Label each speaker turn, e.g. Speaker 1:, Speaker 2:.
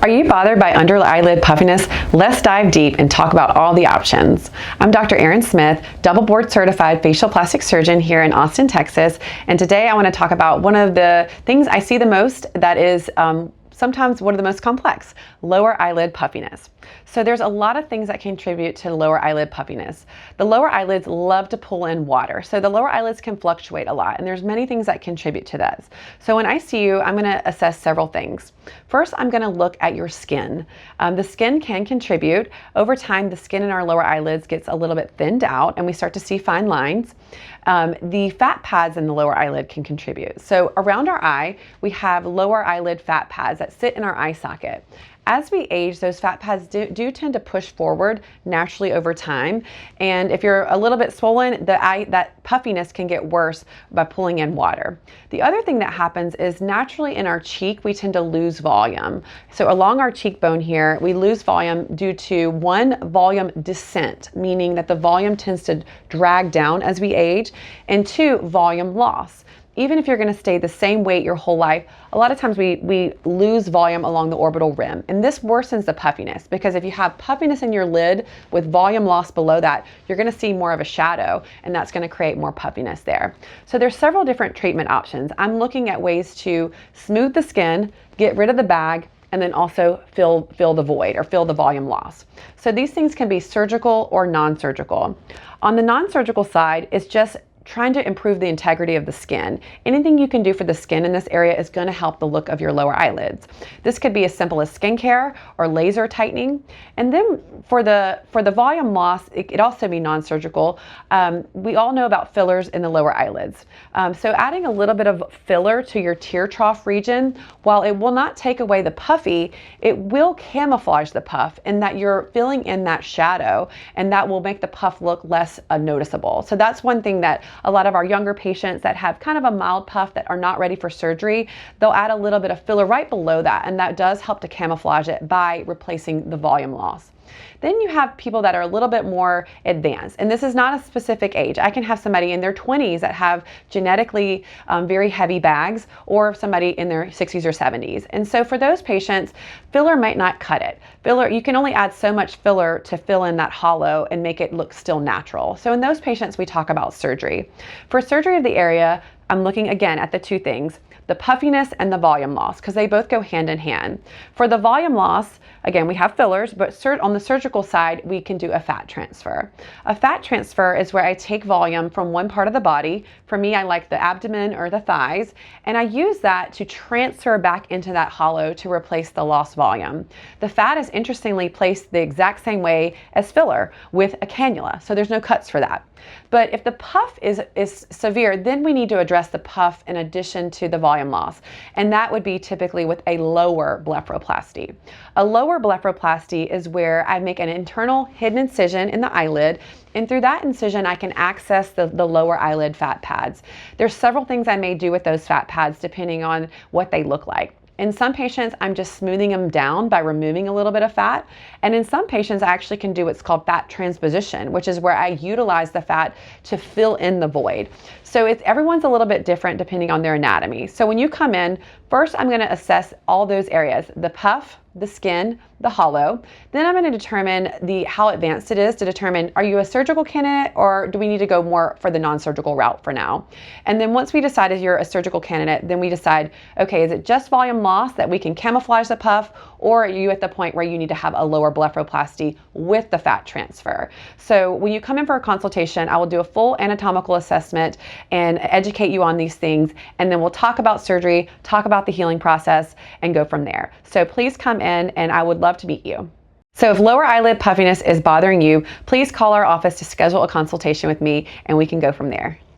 Speaker 1: Are you bothered by under eyelid puffiness? Let's dive deep and talk about all the options. I'm Dr. Erin Smith, double board certified facial plastic surgeon here in Austin, Texas. And today I want to talk about one of the things I see the most that is sometimes one of the most complex, lower eyelid puffiness. So there's a lot of things that contribute to lower eyelid puffiness. The lower eyelids love to pull in water. So the lower eyelids can fluctuate a lot, and there's many things that contribute to this. So when I see you, I'm gonna assess several things. First, I'm gonna look at your skin. The skin can contribute. Over time, the skin in our lower eyelids gets a little bit thinned out, and we start to see fine lines. The fat pads in the lower eyelid can contribute. So around our eye, we have lower eyelid fat pads that sit in our eye socket. As we age, those fat pads do tend to push forward naturally over time. And if you're a little bit swollen, that puffiness can get worse by pulling in water. The other thing that happens is naturally in our cheek, we tend to lose volume. So along our cheekbone here, we lose volume due to one, volume descent, meaning that the volume tends to drag down as we age, and two, volume loss. Even if you're going to stay the same weight your whole life, a lot of times we lose volume along the orbital rim. And this worsens the puffiness, because if you have puffiness in your lid with volume loss below that, you're going to see more of a shadow, and that's going to create more puffiness there. So there's several different treatment options. I'm looking at ways to smooth the skin, get rid of the bag, and then also fill the void or fill the volume loss. So these things can be surgical or non-surgical. On the non-surgical side, it's just trying to improve the integrity of the skin. Anything you can do for the skin in this area is going to help the look of your lower eyelids. This could be as simple as skincare or laser tightening. And then for the volume loss, it could also be non-surgical. We all know about fillers in the lower eyelids. So adding a little bit of filler to your tear trough region, while it will not take away the puffy, it will camouflage the puff in that you're filling in that shadow, and that will make the puff look less noticeable. So that's one thing that a lot of our younger patients that have kind of a mild puff that are not ready for surgery, they'll add a little bit of filler right below that, and that does help to camouflage it by replacing the volume loss. Then you have people that are a little bit more advanced, and this is not a specific age. I can have somebody in their 20s that have genetically very heavy bags, or somebody in their 60s or 70s. And so for those patients, filler might not cut it. Filler, you can only add so much filler to fill in that hollow and make it look still natural. So in those patients, we talk about surgery. For surgery of the area, I'm looking again at the two things, the puffiness and the volume loss, because they both go hand in hand. For the volume loss, again, we have fillers, but on the surgical side, we can do a fat transfer. A fat transfer is where I take volume from one part of the body. For me, I like the abdomen or the thighs, and I use that to transfer back into that hollow to replace the lost volume. The fat is interestingly placed the exact same way as filler with a cannula, so there's no cuts for that. But if the puff is severe, then we need to address the puff in addition to the volume loss, and that would be typically with a lower blepharoplasty. A lower blepharoplasty is where I make an internal hidden incision in the eyelid, and through that incision I can access the lower eyelid fat pads. There's several things I may do with those fat pads depending on what they look like. In some patients, I'm just smoothing them down by removing a little bit of fat. And in some patients, I actually can do what's called fat transposition, which is where I utilize the fat to fill in the void. So everyone's a little bit different depending on their anatomy. So when you come in, first I'm going to assess all those areas, the puff, the skin, the hollow. Then I'm going to determine how advanced it is to determine, are you a surgical candidate, or do we need to go more for the non-surgical route for now? And then once we decide if you're a surgical candidate, then we decide, okay, is it just volume loss that we can camouflage the puff, or are you at the point where you need to have a lower blepharoplasty with the fat transfer? So when you come in for a consultation, I will do a full anatomical assessment and educate you on these things, and then we'll talk about surgery, talk about the healing process, and go from there. So please come in, and I would love to meet you. So if lower eyelid puffiness is bothering you, please call our office to schedule a consultation with me, and we can go from there.